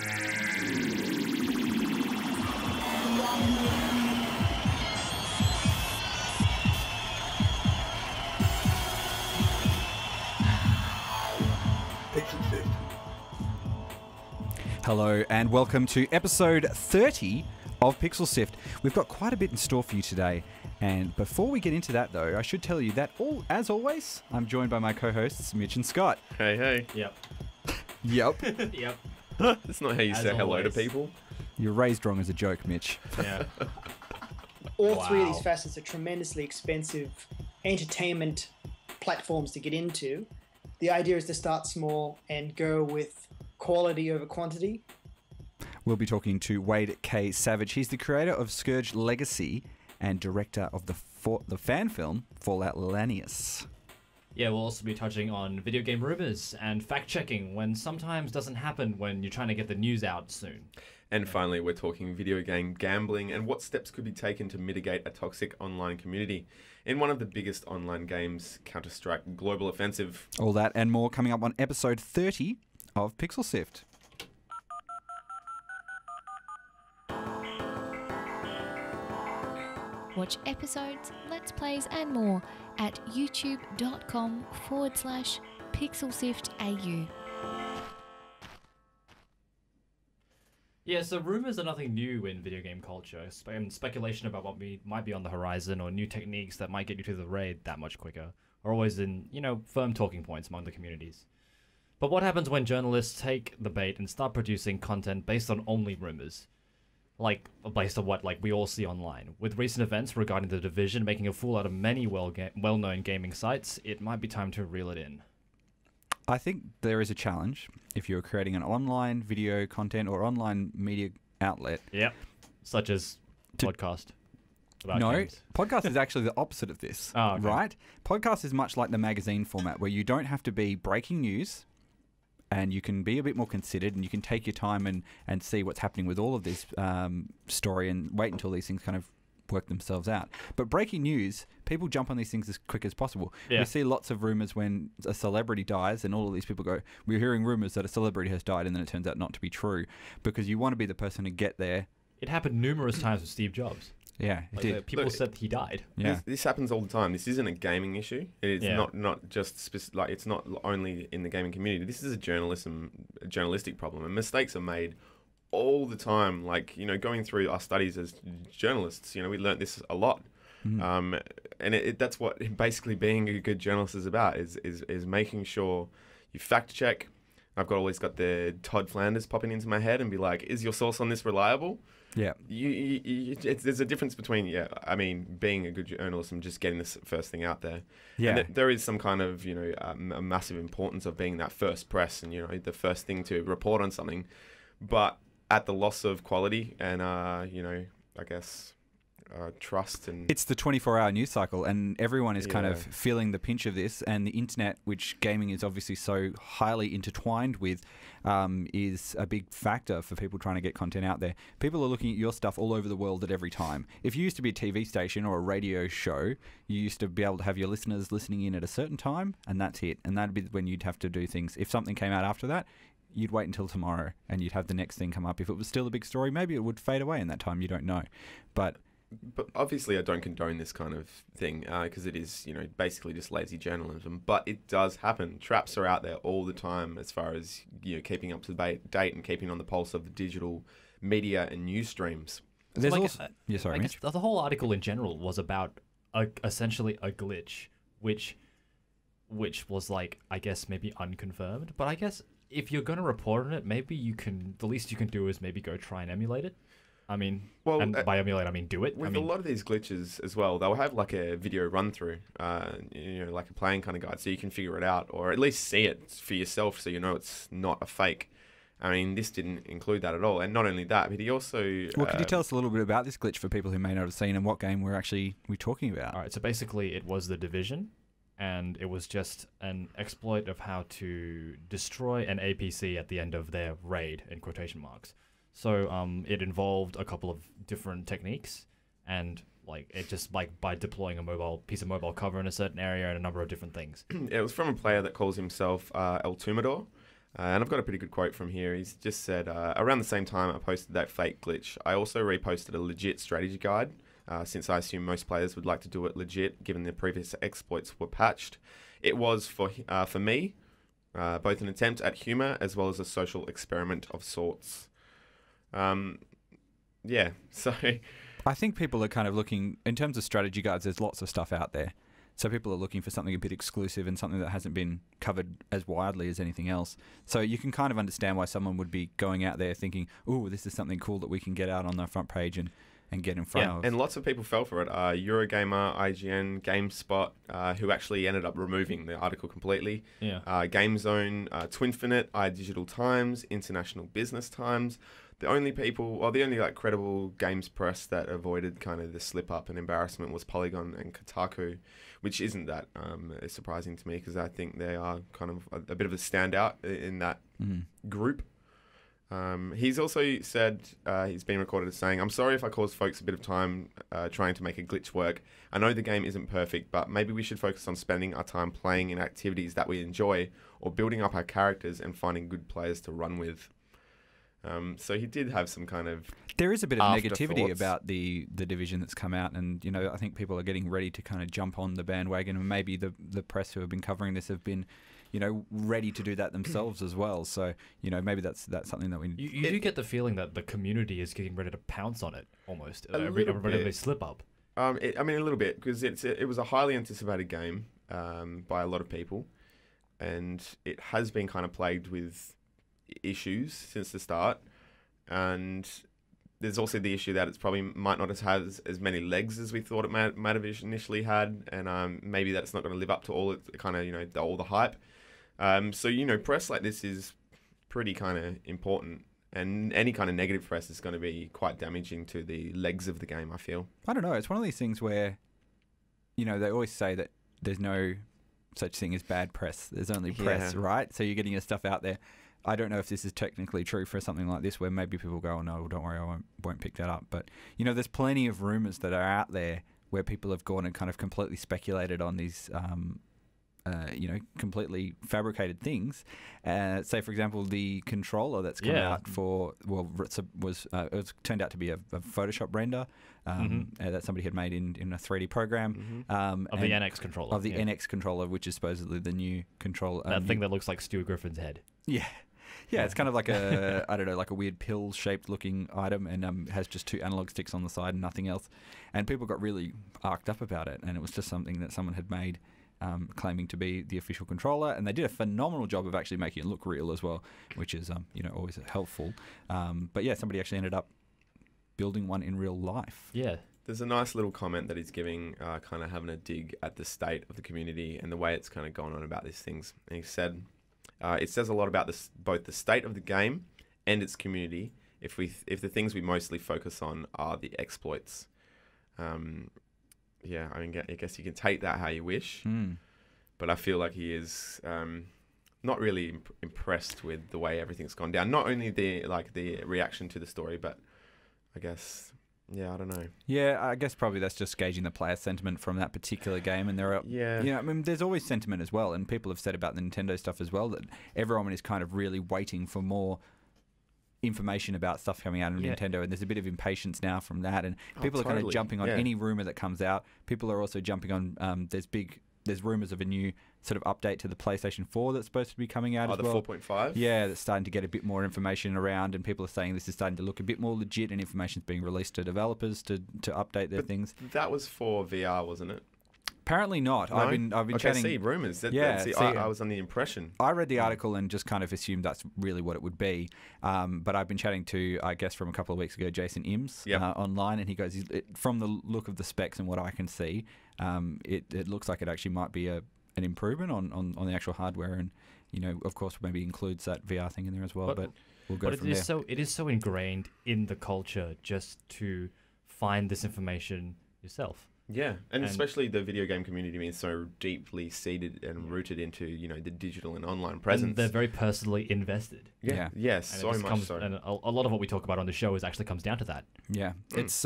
Hello and welcome to episode 30 of Pixel Sift. We've got quite a bit in store for you today, and before we get into that though, I should tell you that as always, I'm joined by my co-hosts Mitch and Scott. Hey, hey. Yep. Yep. Yep. That's not how you As say hello to always. people. You're raised wrong as a joke, Mitch. Yeah. All three of these Wow. facets are tremendously expensive entertainment platforms to get into. The idea is to start small and go with quality over quantity. We'll be talking to Wade K. Savage. He's the creator of Scourge Legacy and director of the fan film Fallout Lanius. Yeah, we'll also be touching on video game rumors and fact-checking when sometimes doesn't happen when you're trying to get the news out soon. And finally, we're talking video game gambling and what steps could be taken to mitigate a toxic online community in one of the biggest online games, Counter-Strike Global Offensive. All that and more coming up on episode 30 of Pixel Sift. Watch episodes, let's plays and more at youtube.com/pixelsiftau. Yeah, so rumors are nothing new in video game culture. Speculation about what might be on the horizon or new techniques that might get you to the raid that much quicker are always in, firm talking points among the communities. But what happens when journalists take the bait and start producing content based on only rumors? Based on what we all see online. With recent events regarding the Division making a fool out of many well-known gaming sites, it might be time to reel it in. I think there is a challenge if you're creating an online video content or online media outlet. Yep. Such as podcast. About No, games. podcast is actually the opposite of this, Oh, okay. right? Podcast is much like the magazine format where you don't have to be breaking news and you can be a bit more considered and you can take your time and see what's happening with all of this story and wait until these things kind of work themselves out. But breaking news, people jump on these things as quick as possible. Yeah. We see lots of rumors when a celebrity dies and all of these people go, we're hearing rumors that a celebrity has died, and then it turns out not to be true because you want to be the person to get there. It happened numerous times with Steve Jobs. Yeah, it did. People Look, said he died. Yeah. This happens all the time. This isn't a gaming issue. It is Yeah. not just it's not only in the gaming community. This is a journalistic problem, and mistakes are made all the time. Going through our studies as journalists, we learnt this a lot. And that's what basically being a good journalist is about, is making sure you fact check. I've always got the Todd Flanders popping into my head and be like, is your source on this reliable? Yeah. There's a difference between, being a good journalist and just getting this first thing out there. Yeah. And there is some kind of, a massive importance of being that first press and, the first thing to report on something. But at the loss of quality and, trust and... It's the 24-hour news cycle, and everyone is kind of feeling the pinch of this, and the internet, which gaming is obviously so highly intertwined with, is a big factor for people trying to get content out there. People are looking at your stuff all over the world at every time. If you used to be a TV station or a radio show, you used to be able to have your listeners listening in at a certain time, and that's it. And that'd be when you'd have to do things. If something came out after that, you'd wait until tomorrow, and you'd have the next thing come up. If it was still a big story, maybe it would fade away in that time. You don't know. But obviously I don't condone this kind of thing because it is, basically just lazy journalism. But it does happen. Traps are out there all the time as far as, keeping up to date and keeping on the pulse of the digital media and news streams. there's So, also... Yeah, sorry, Mitch. the whole article in general was about essentially a glitch, which was I guess maybe unconfirmed. But I guess if you're going to report on it, maybe the least you can do is maybe go try and emulate it. By emulate, I mean do it. With a lot of these glitches as well, they'll have a video run through, like a playing kind of guide, so you can figure it out, or at least see it for yourself, so it's not a fake. This didn't include that at all, and not only that, but he also. Well, could you tell us a little bit about this glitch for people who may not have seen, and what game we're talking about? All right, so basically, it was the Division, and it was just an exploit of how to destroy an APC at the end of their raid in quotation marks. So it involved a couple of different techniques, and it just by deploying a piece of mobile cover in a certain area and a number of different things. It was from a player that calls himself El Tumador. And I've got a pretty good quote from here. He's just said, around the same time I posted that fake glitch, I also reposted a legit strategy guide, since I assume most players would like to do it legit, given the previous exploits were patched. It was, for me, both an attempt at humour as well as a social experiment of sorts. Yeah, so... I think people are kind of looking, in terms of strategy guides, there's lots of stuff out there. So people are looking for something a bit exclusive and something that hasn't been covered as widely as anything else. So you can kind of understand why someone would be going out there thinking, "Ooh, this is something cool that we can get out on the front page and get in front of." And lots of people fell for it. Eurogamer, IGN, GameSpot, who actually ended up removing the article completely. Yeah. GameZone, Twinfinite, iDigital Times, International Business Times. The only like credible games press that avoided kind of the slip up and embarrassment was Polygon and Kotaku, which isn't that surprising to me because I think they are kind of a bit of a standout in that group. He's also said, he's been recorded as saying, "I'm sorry if I caused folks a bit of time trying to make a glitch work. I know the game isn't perfect, but maybe we should focus on spending our time playing in activities that we enjoy or building up our characters and finding good players to run with." So he did have some kind of... There is a bit of negativity afterthoughts about the division that's come out, and I think people are getting ready to kind of jump on the bandwagon, and maybe the press who have been covering this have been ready to do that themselves as well. So maybe that's something that we... You do get the feeling that the community is getting ready to pounce on it almost little every bit. slip up. I mean, a little bit, because it was a highly anticipated game by a lot of people, and it has been kind of plagued with issues since the start, and there's also the issue that it's probably might not have as many legs as we thought it might have initially had, and maybe that's not going to live up to all it kind of all the hype. So press like this is pretty kind of important, and any kind of negative press is going to be quite damaging to the legs of the game, I feel. I don't know. It's one of these things where they always say that there's no such thing as bad press. There's only press, right? So you're getting your stuff out there. I don't know if this is technically true for something like this, where maybe people go, "Oh no, don't worry, I won't pick that up." But there's plenty of rumors that are out there where people have gone and kind of completely speculated on these, completely fabricated things. Say, for example, the controller that's come out it turned out to be a Photoshop render that somebody had made in a 3D program Of the NX controller. Of the NX controller, which is supposedly the new controller. That thing that looks like Stuart Griffin's head. Yeah. Yeah, it's kind of like a, I don't know, like a weird pill-shaped looking item, and has just 2 analog sticks on the side and nothing else. And people got really arced up about it, and it was just something that someone had made, claiming to be the official controller, and they did a phenomenal job of actually making it look real as well, which is always helpful. But yeah, somebody actually ended up building one in real life. Yeah. There's a nice little comment that he's giving, kind of having a dig at the state of the community and the way it's kind of gone on about these things. And he said, "It says a lot about both the state of the game and its community if the things we mostly focus on are the exploits." Yeah, I guess you can take that how you wish, but I feel like he is not really impressed with the way everything's gone down. Not only the reaction to the story, but I guess, I don't know. Yeah, I guess probably that's just gauging the player sentiment from that particular game. And there are, I mean, there's always sentiment as well. And people have said about the Nintendo stuff as well that everyone is kind of really waiting for more information about stuff coming out of Nintendo, and there's a bit of impatience now from that, and people are kind of jumping on any rumor that comes out. People are also jumping on there's rumors of a new sort of update to the PlayStation 4 that's supposed to be coming out as well. The 4.5? Yeah, that's starting to get a bit more information around, and people are saying this is starting to look a bit more legit, and information's being released to developers to update their things. That was for VR, wasn't it? Apparently not. No? I've been chatting. See, rumours. I was on the impression. I read the article and just kind of assumed that's really what it would be. But I've been chatting to, I guess from a couple of weeks ago, Jason Ims online, and he goes, from the look of the specs and what I can see, it looks like it actually might be an improvement on the actual hardware, and of course maybe includes that VR thing in there as well. But we'll go from there. It is so ingrained in the culture just to find this information yourself. Yeah, and especially the video game community being so deeply seated and rooted into, the digital and online presence. And they're very personally invested. Yeah. Yes, so much so. And a lot of what we talk about on the show actually comes down to that. Yeah, it's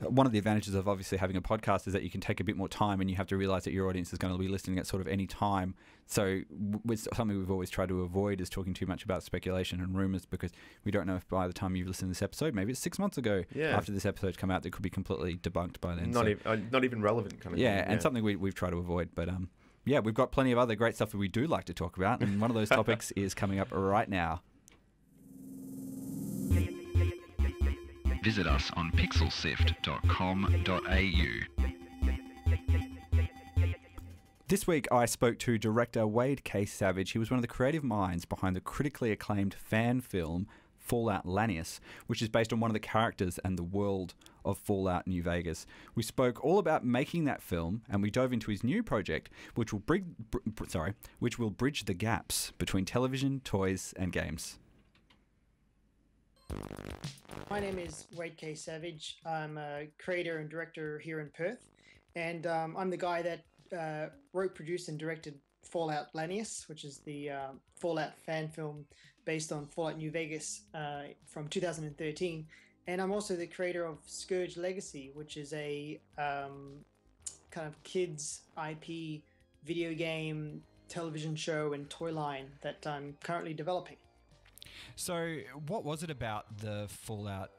One of the advantages of obviously having a podcast is that you can take a bit more time, and you have to realize that your audience is going to be listening at sort of any time. So something we've always tried to avoid is talking too much about speculation and rumors, because we don't know if by the time you've listened to this episode, maybe it's 6 months ago after this episode's come out, that could be completely debunked by then. Not even relevant kind of thing. And something we've tried to avoid. But yeah, we've got plenty of other great stuff that we do like to talk about, and one of those topics is coming up right now. Visit us on pixelsift.com.au. This week I spoke to director Wade K. Savage. He was one of the creative minds behind the critically acclaimed fan film Fallout Lanius, which is based on one of the characters and the world of Fallout New Vegas. We spoke all about making that film, and we dove into his new project, which will bridge the gaps between television, toys, and games. My name is Wade K. Savage. I'm a creator and director here in Perth, and I'm the guy that wrote, produced, and directed Fallout Lanius, which is the Fallout fan film based on Fallout New Vegas from 2013. And I'm also the creator of Scourge Legacy, which is a kind of kids IP video game, television show, and toy line that I'm currently developing. So what was it about the Fallout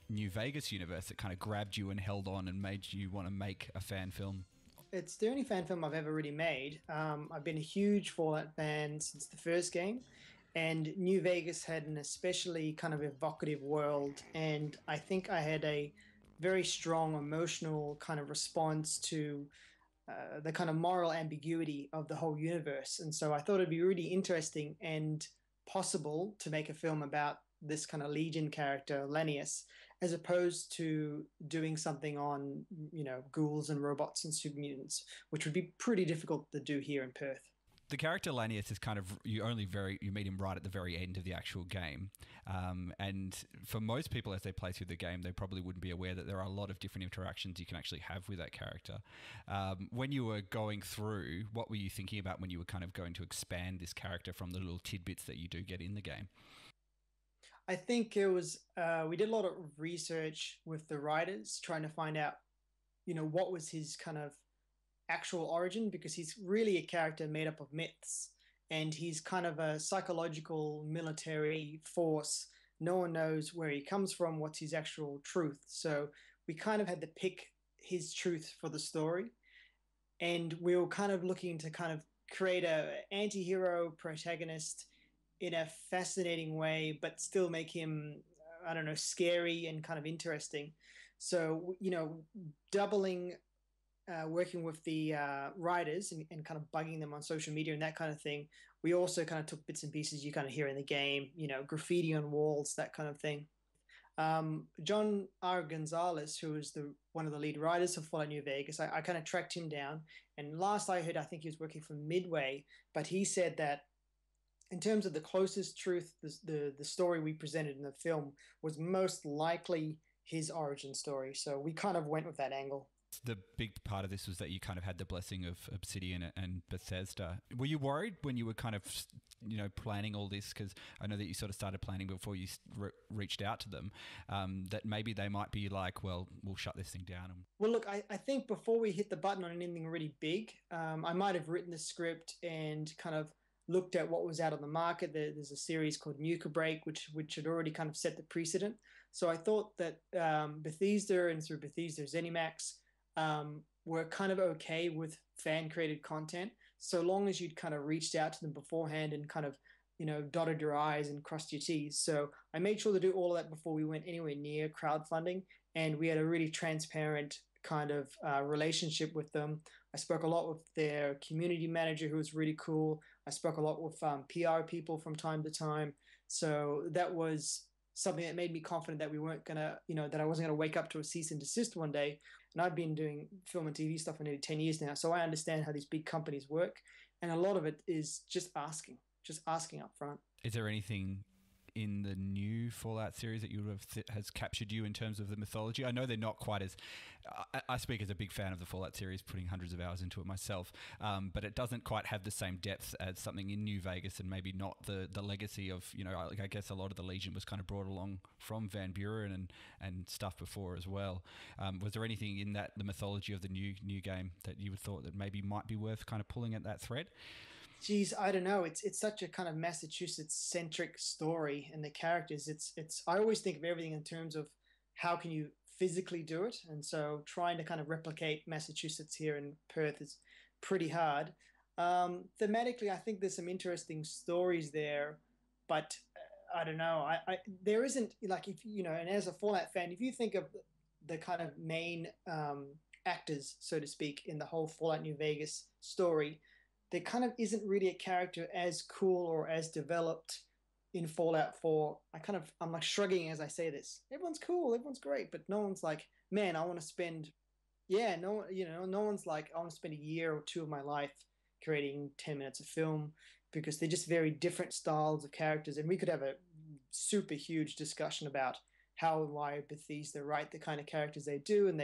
New Vegas universe that kind of grabbed you and held on and made you want to make a fan film? It's the only fan film I've ever really made. I've been a huge Fallout fan since the first game, and New Vegas had an especially kind of evocative world, and I think I had a very strong emotional kind of response to the kind of moral ambiguity of the whole universe. And so I thought it'd be really interesting and possible to make a film about this kind of Legion character, Lanius, as opposed to doing something on, ghouls and robots and super mutants, which would be pretty difficult to do here in Perth. The character Lanius is kind of, you meet him right at the very end of the actual game. And for most people, as they play through the game, they probably wouldn't be aware that there are a lot of different interactions you can actually have with that character. When you were going through, what were you thinking about when you were kind of going to expand this character from the little tidbits that you do get in the game? I think it was, we did a lot of research with the writers trying to find out, what was his kind of actual origin, because he's really a character made up of myths, and he's kind of a psychological military force. No one knows where he comes from, what's his actual truth. So we kind of had to pick his truth for the story, and we were kind of looking to kind of create a anti-hero protagonist in a fascinating way, but still make him, scary and kind of interesting. So, doubling working with the writers and kind of bugging them on social media and that kind of thing. We also kind of took bits and pieces you kind of hear in the game, graffiti on walls, that kind of thing. John R. Gonzalez, who is one of the lead writers of Fallout New Vegas, I kind of tracked him down. And last I heard, I think he was working for Midway, but he said that in terms of the closest truth, the story we presented in the film was most likely his origin story. So we kind of went with that angle. The big part of this was that you kind of had the blessing of Obsidian and Bethesda. Were you worried when you were kind of, planning all this? Because I know that you sort of started planning before you reached out to them, that maybe they might be like, well, we'll shut this thing down. Well, look, I think before we hit the button on anything really big, I might have written the script and kind of looked at what was out on the market. There's a series called Nuka Break, which had already kind of set the precedent. So I thought that Bethesda and through Bethesda ZeniMax were kind of okay with fan-created content, so long as you'd kind of reached out to them beforehand and kind of, dotted your I's and crossed your T's. So I made sure to do all of that before we went anywhere near crowdfunding, and we had a really transparent kind of relationship with them. I spoke a lot with their community manager, who was really cool. I spoke a lot with PR people from time to time. So that was something that made me confident that we weren't going to, that I wasn't going to wake up to a cease and desist one day. And I've been doing film and TV stuff for nearly 10 years now. So I understand how these big companies work. And a lot of it is just asking up front. Is there anything in the new Fallout series that you would have has captured you in terms of the mythology? I know they're not quite as... I speak as a big fan of the Fallout series, putting hundreds of hours into it myself, but it doesn't quite have the same depth as something in New Vegas, and maybe not the legacy of, you know, I guess a lot of the Legion was kind of brought along from Van Buren and stuff before as well. Was there anything in that, the mythology of the new game, that you would thought that maybe might be worth kind of pulling at that thread? Geez, I don't know. It's such a kind of Massachusetts centric story, and the characters. It's. I always think of everything in terms of how can you physically do it, and so trying to kind of replicate Massachusetts here in Perth is pretty hard. Thematically, I think there's some interesting stories there, but I don't know. There isn't, like, if you know, and as a Fallout fan, if you think of the kind of main actors, so to speak, in the whole Fallout New Vegas story, there kind of isn't really a character as cool or as developed in Fallout 4. I'm like shrugging as I say this. Everyone's cool, everyone's great, but no one's like, man, I want to spend, yeah, no, you know, no one's like, I want to spend a year or two of my life creating 10 minutes of film, because they're just very different styles of characters. And we could have a super huge discussion about how and why Bethesda write the kind of characters they do, and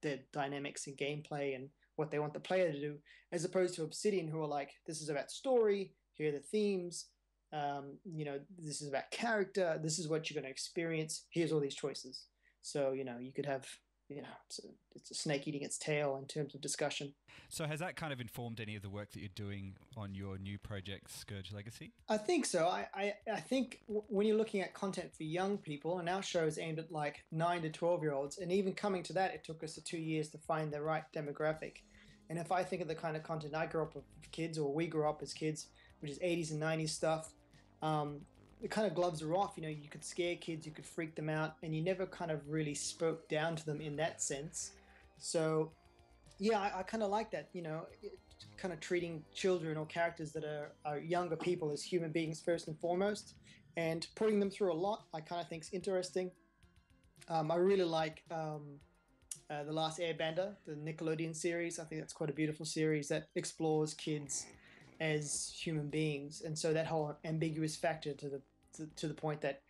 their dynamics and gameplay and what they want the player to do, as opposed to Obsidian, who are like, this is about story, here are the themes, you know, this is about character, this is what you're going to experience, here's all these choices. So, you know, you could have, you know, it's a snake eating its tail in terms of discussion. So has that kind of informed any of the work that you're doing on your new project, Scourge Legacy? I think so. I think when you're looking at content for young people, and our show is aimed at like 9 to 12-year-olds, and even coming to that, it took us 2 years to find the right demographic. And if I think of the kind of content I grew up with kids, or we grew up as kids, which is 80s and 90s stuff, the kind of gloves are off. You know, you could scare kids, you could freak them out, and you never kind of really spoke down to them in that sense. So, yeah, I kind of like that, you know, kind of treating children or characters that are younger people as human beings first and foremost, and putting them through a lot, I kind of think is interesting. I really like The Last Airbender, the Nickelodeon series. I think that's quite a beautiful series that explores kids as human beings, and so that whole ambiguous factor to the point that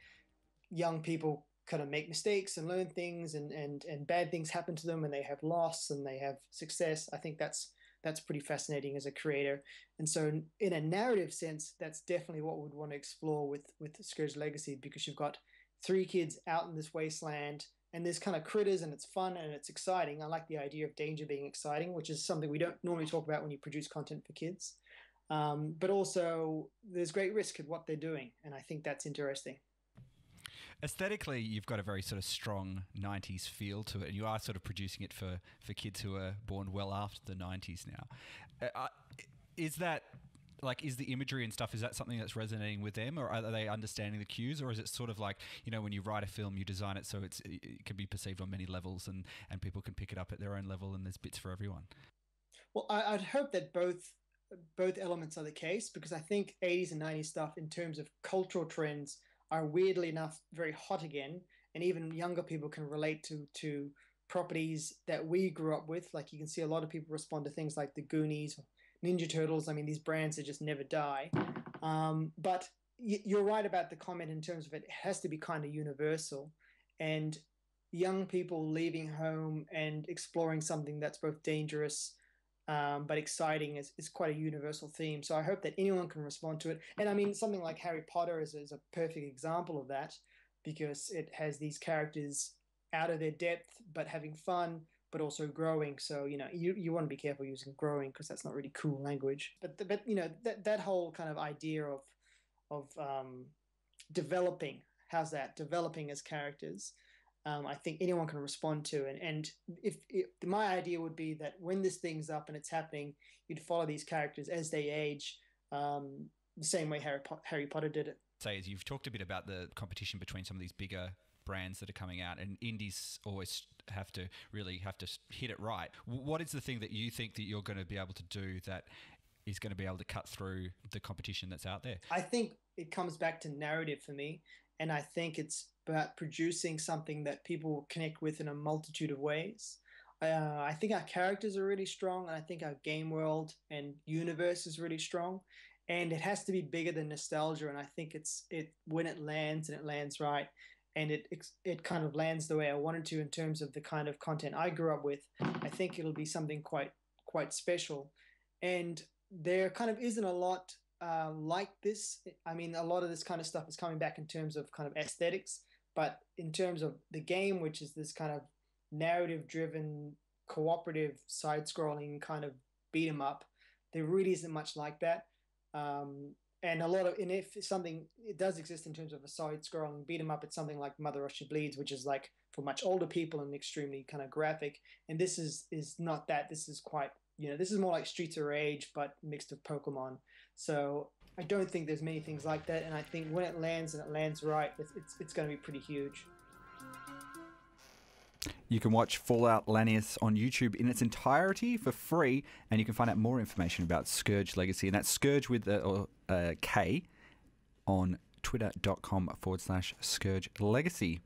young people kind of make mistakes and learn things, and bad things happen to them, and they have loss and they have success. I think that's pretty fascinating as a creator. And so in a narrative sense, that's definitely what we'd want to explore with Scourge Legacy, because you've got 3 kids out in this wasteland, and there's kind of critters, and it's fun and it's exciting. I like the idea of danger being exciting, which is something we don't normally talk about when you produce content for kids. But also there's great risk in what they're doing, and I think that's interesting. Aesthetically, you've got a very sort of strong 90s feel to it, and you are sort of producing it for kids who are born well after the 90s now. Is that, like, is the imagery and stuff, is that something that's resonating with them, or are they understanding the cues, or is it sort of like, you know, when you write a film, you design it so it can be perceived on many levels, and people can pick it up at their own level, and there's bits for everyone? Well, I'd hope that both elements are the case, because I think 80s and 90s stuff in terms of cultural trends are weirdly enough very hot again, and even younger people can relate to properties that we grew up with. Like, you can see a lot of people respond to things like the Goonies, Ninja Turtles. I mean, these brands that just never die. But you're right about the comment in terms of it has to be kind of universal, and young people leaving home and exploring something that's both dangerous but exciting is quite a universal theme. So I hope that anyone can respond to it. And I mean, something like Harry Potter is a perfect example of that, because it has these characters out of their depth, but having fun, but also growing. So, you know, you want to be careful using growing, because that's not really cool language. But you know, that whole kind of idea of developing, how's that? Developing as characters. I think anyone can respond to. And if my idea would be that when this thing's up and it's happening, you'd follow these characters as they age, the same way Harry Potter did it. Say, as you've talked a bit about the competition between some of these bigger brands that are coming out, and indies always have to hit it right. What is the thing that you think that you're going to be able to do that is going to be able to cut through the competition that's out there? I think it comes back to narrative for me, and I think it's about producing something that people connect with in a multitude of ways. I think our characters are really strong, and I think our game world and universe is really strong. and it has to be bigger than nostalgia. And I think when it lands and it lands right, and it kind of lands the way I wanted to in terms of the kind of content I grew up with, I think it'll be something quite special. And there kind of isn't a lot like this. I mean, a lot of this kind of stuff is coming back in terms of kind of aesthetics, but in terms of the game, which is this kind of narrative-driven, cooperative, side-scrolling kind of beat 'em up, there really isn't much like that. And if something it does exist in terms of a side-scrolling beat 'em up, it's something like Mother Russia Bleeds, which is like for much older people and extremely kind of graphic. And this is not that. This is quite, this is more like Streets of Rage, but mixed with Pokemon. So I don't think there's many things like that. And I think when it lands and it lands right, it's going to be pretty huge. You can watch Fallout Lanius on YouTube in its entirety for free, and you can find out more information about Scourge Legacy, and that's Scourge with a K on twitter.com/Scourge Legacy.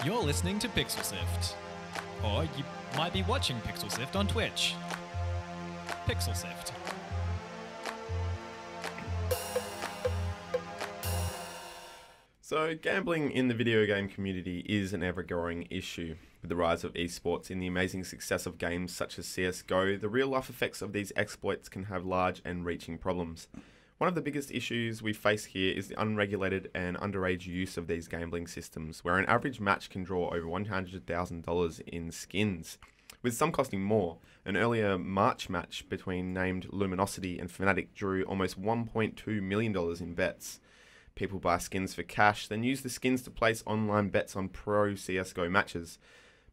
You're listening to Pixel Sift, or you might be watching Pixel Sift on Twitch. Pixel Sift. So, gambling in the video game community is an ever-growing issue. With the rise of esports and the amazing success of games such as CSGO, the real-life effects of these exploits can have large and reaching problems. One of the biggest issues we face here is the unregulated and underage use of these gambling systems, where an average match can draw over $100,000 in skins, with some costing more. An earlier March match between named Luminosity and Fnatic drew almost $1.2 million in bets. People buy skins for cash, then use the skins to place online bets on pro CSGO matches.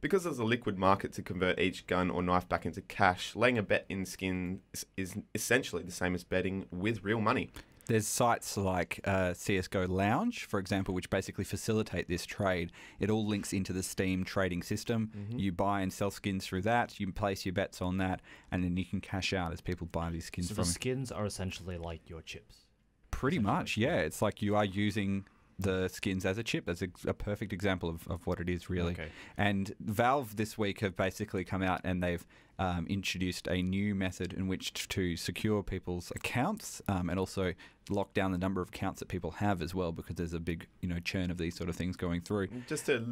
Because there's a liquid market to convert each gun or knife back into cash, laying a bet in skins is essentially the same as betting with real money. There's sites like CSGO Lounge, for example, which basically facilitate this trade. It all links into the Steam trading system. You buy and sell skins through that, you place your bets on that, and then you can cash out as people buy these skins So from the skins are essentially like your chips. Pretty much, yeah. It's like you are using the skins as a chip. That's a perfect example of what it is, really. Okay. And Valve this week have basically come out and they've introduced a new method in which to secure people's accounts and also lock down the number of accounts that people have as well, because there's a big churn of these sort of things going through. Just a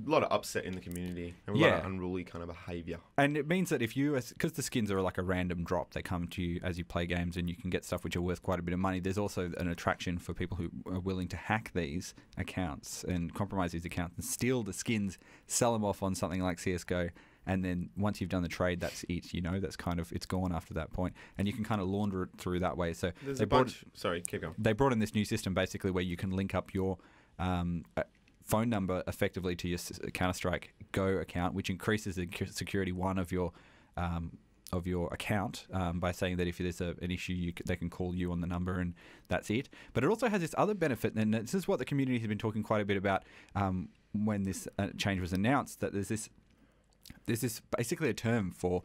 lot of upset in the community and a lot of unruly kind of behaviour. And it means that if you, because the skins are like a random drop, they come to you as you play games and you can get stuff which are worth quite a bit of money. There's also an attraction for people who are willing to hack these accounts and compromise these accounts and steal the skins, sell them off on something like CSGO. And then once you've done the trade, that's it. That's kind of, it's gone after that point, and you can kind of launder it through that way. So there's a bunch. Sorry, keep going. They brought in this new system basically where you can link up your phone number effectively to your Counter-Strike Go account, which increases the security of your account by saying that if there's an issue, they can call you on the number, and that's it. But it also has this other benefit, and this is what the community has been talking quite a bit about when this change was announced. That there's this basically a term for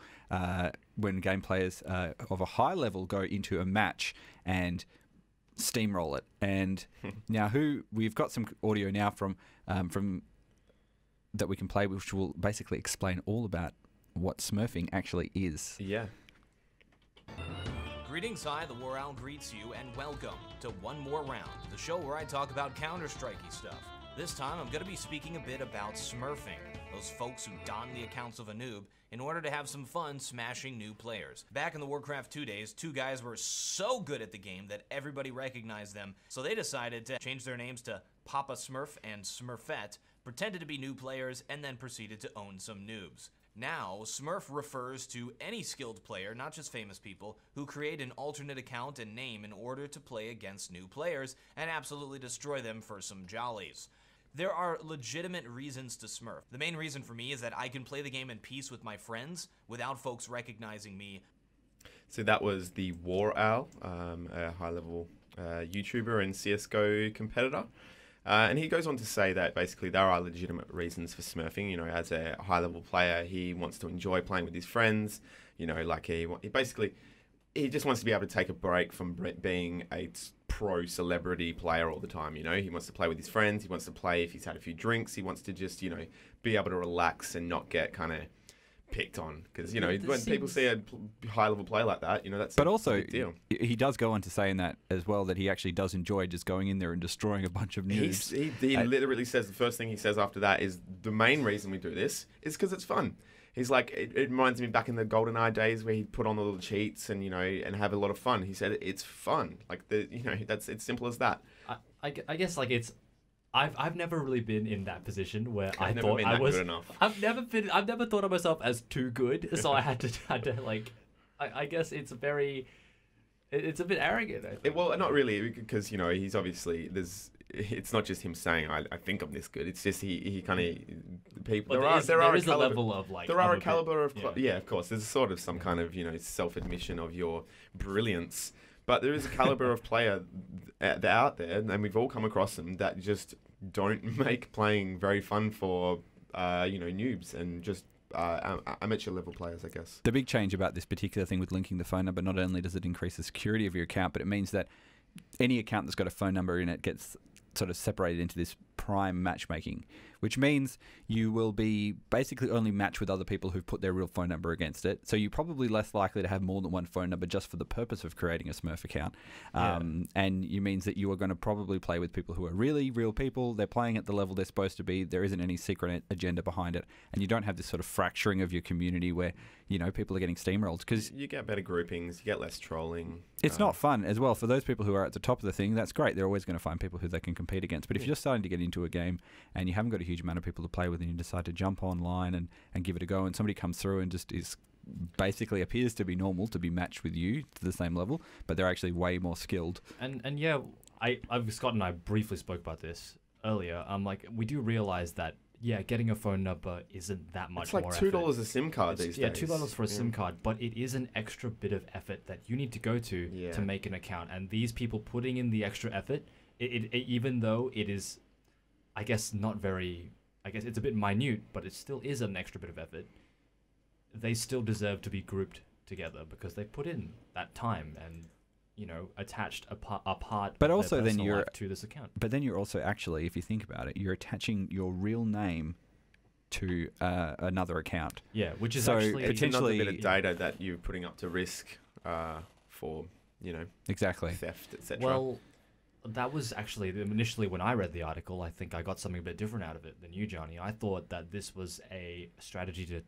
when game players of a high level go into a match and steamroll it. And now we've got some audio now from that we can play, which will basically explain all about what smurfing actually is. Yeah. Greetings, hi, the War Owl greets you, and welcome to One More Round, the show where I talk about Counter-Strikey stuff. This time, I'm going to be speaking a bit about smurfing, those folks who don the accounts of a noob in order to have some fun smashing new players. Back in the Warcraft 2 days, two guys were so good at the game that everybody recognized them, so they decided to change their names to Papa Smurf and Smurfette, pretended to be new players, and then proceeded to own some noobs. Now, Smurf refers to any skilled player, not just famous people, who create an alternate account and name in order to play against new players and absolutely destroy them for some jollies. There are legitimate reasons to smurf. The main reason for me is that I can play the game in peace with my friends without folks recognizing me. So that was the War Owl, a high-level YouTuber and CSGO competitor. And he goes on to say that basically there are legitimate reasons for smurfing. As a high-level player, he wants to enjoy playing with his friends. Like he just wants to be able to take a break from being a pro celebrity player all the time. He wants to play with his friends. He wants to play if he's had a few drinks. He wants to just, be able to relax and not get kind of picked on because you know It when people see a high level play like that, you know that's But a also, big deal. he does go on to say in that as well that he actually does enjoy just going in there and destroying a bunch of noobs. He literally says the first thing he says after that is the main reason we do this is because it's fun. He's like, it reminds me back in the GoldenEye days where he'd put on all the cheats and, you know, and have a lot of fun. He said it's fun. Like, it's simple as that. I guess, like, it's... I've never really been in that position where I never thought been I that was... good enough. I've never thought of myself as too good, so I had to like... I guess it's very... It's a bit arrogant, I think. Well, not really, because, you know, he's obviously... It's not just him saying, I think I'm this good. It's just he kind of... people. There is a level of, like... There are a caliber of... Yeah, of course. There's sort of some kind of, you know, self-admission of your brilliance. But there is a caliber of player out there, and we've all come across them, that just don't make playing very fun for, you know, noobs and just... amateur level players, I guess. The big change about this particular thing with linking the phone number, not only does it increase the security of your account, but it means that any account that's got a phone number in it gets sort of separated into this prime matchmaking, which means you will be basically only matched with other people who've put their real phone number against it. So you're probably less likely to have more than one phone number just for the purpose of creating a Smurf account. And it means that you are going to probably play with people who are really real people. They're playing at the level they're supposed to be. There isn't any secret agenda behind it. And you don't have this sort of fracturing of your community where, you know, people are getting steamrolled. Because you get better groupings, you get less trolling. It's not fun as well. For those people who are at the top of the thing, that's great. They're always going to find people who they can compete against. But if you're starting to get into a game and you haven't got a huge amount of people to play with and you decide to jump online and give it a go, and somebody comes through and just is basically appears to be normal to be matched with you to the same level, but they're actually way more skilled. And yeah, Scott and I briefly spoke about this earlier. Like, we do realize that, yeah, getting a phone number isn't that much more effort. It's like $2 a SIM card these days. Yeah, $2 for a SIM card, but it is an extra bit of effort that you need to go to make an account. And these people putting in the extra effort, it even though it is, I guess, not very... I guess it's a bit minute, but it still is an extra bit of effort. They still deserve to be grouped together because they put in that time and, you know, attached a part but of also their then personal you're life to this account. But then you're also actually, if you think about it, you're attaching your real name to another account. Yeah, which is so actually potentially another bit of data that you're putting up to risk for, you know, exactly theft, etc. Well, that was actually initially when I read the article. I think I got something a bit different out of it than you, Johnny. I thought that this was a strategy to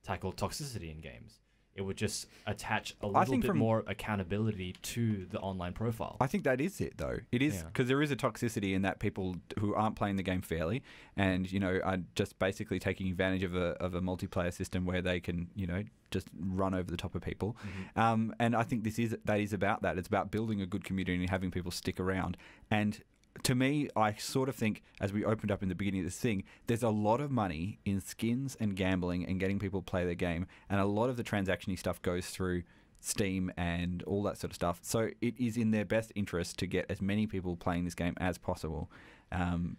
tackle toxicity in games. It would just attach a little bit more accountability to the online profile. I think that is it, though. It is because there is a toxicity in that people who aren't playing the game fairly and, you know, are just basically taking advantage of a multiplayer system where they can, you know, just run over the top of people. Mm-hmm. And I think that is about that. It's about building a good community and having people stick around. And to me, I sort of think, as we opened up in the beginning of this thing, there's a lot of money in skins and gambling and getting people to play their game, and a lot of the transactiony stuff goes through Steam and all that sort of stuff. So it is in their best interest to get as many people playing this game as possible.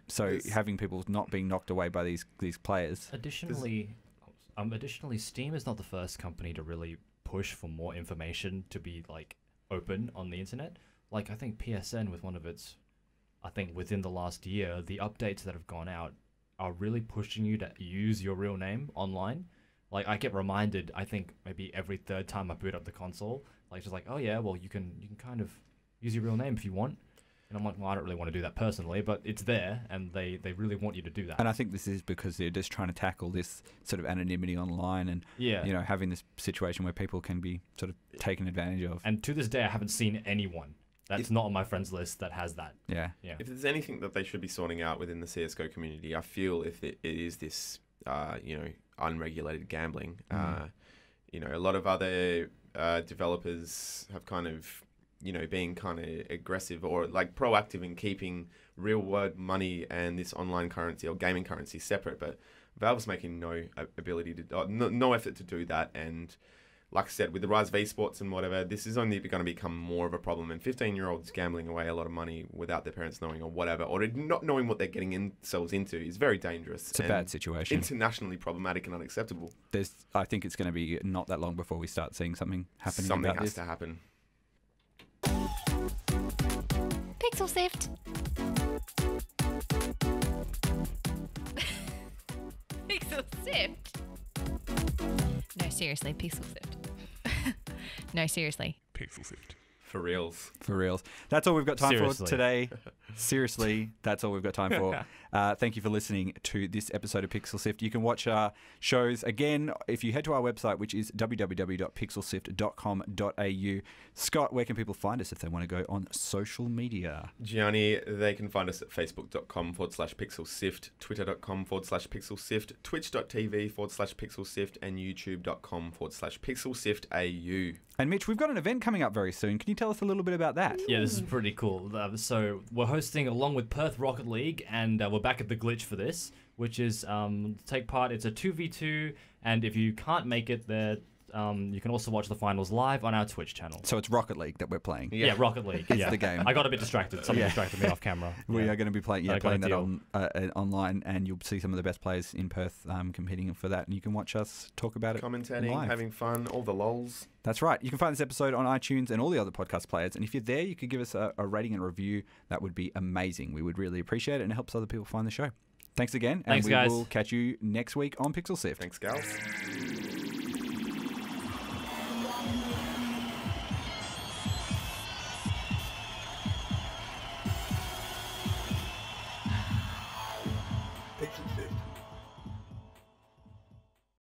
So having people not being knocked away by these players. Additionally, Steam is not the first company to really push for more information to be like open on the internet. Like, I think PSN with one of its... I think within the last year, the updates that have gone out are really pushing you to use your real name online. Like, I get reminded, I think maybe every third time I boot up the console, like, just like, oh yeah, well, you can kind of use your real name if you want. And I'm like, well, I don't really want to do that personally, but it's there, and they really want you to do that. And I think this is because they're just trying to tackle this sort of anonymity online and, you know, having this situation where people can be sort of taken advantage of. And to this day, I haven't seen anyone that's not on my friends list that has that. Yeah. If there's anything that they should be sorting out within the CSGO community, I feel if it is this, you know, unregulated gambling. You know, a lot of other developers have kind of, you know, being kind of aggressive or like proactive in keeping real world money and this online currency or gaming currency separate. But Valve's making no effort to do that. And like I said, with the rise of esports and whatever, this is only going to become more of a problem. And 15-year-olds gambling away a lot of money without their parents knowing or whatever, or not knowing what they're getting themselves into is very dangerous. It's a bad situation. Internationally problematic and unacceptable. I think it's going to be not that long before we start seeing something happening. Something has to happen. Pixel Sift. Pixel Sift. No, seriously, Pixel Sift. No, seriously. Pixel Sift. For reals. For reals. That's all we've got time Seriously. for today. Seriously, that's all we've got time for. Thank you for listening to this episode of Pixel Sift. You can watch our shows again if you head to our website, which is www.pixelsift.com.au. Scott, where can people find us if they want to go on social media? Gianni, they can find us at facebook.com/pixelsift, twitter.com/pixelsift, twitch.tv/pixelsift, and youtube.com/pixelsiftau. And Mitch, we've got an event coming up very soon. Can you tell us a little bit about that? Yeah, this is pretty cool. So we're hosting along with Perth Rocket League, and we're back at the Glitch for this, which is take part. It's a 2v2, and if you can't make it there, you can also watch the finals live on our Twitch channel. So it's Rocket League that we're playing. Yeah, Rocket League. It's yeah. the game. I got a bit distracted. Something distracted me off camera. We are going to be playing I got a that online, and you'll see some of the best players in Perth competing for that, and you can watch us talk about it Commentating, live. having fun, all the lols. That's right. You can find this episode on iTunes and all the other podcast players, and if you're there, you could give us a rating and review. That would be amazing. We would really appreciate it, and it helps other people find the show. Thanks again, and Thanks, guys. will catch you next week on Pixel Sift. Thanks, gals.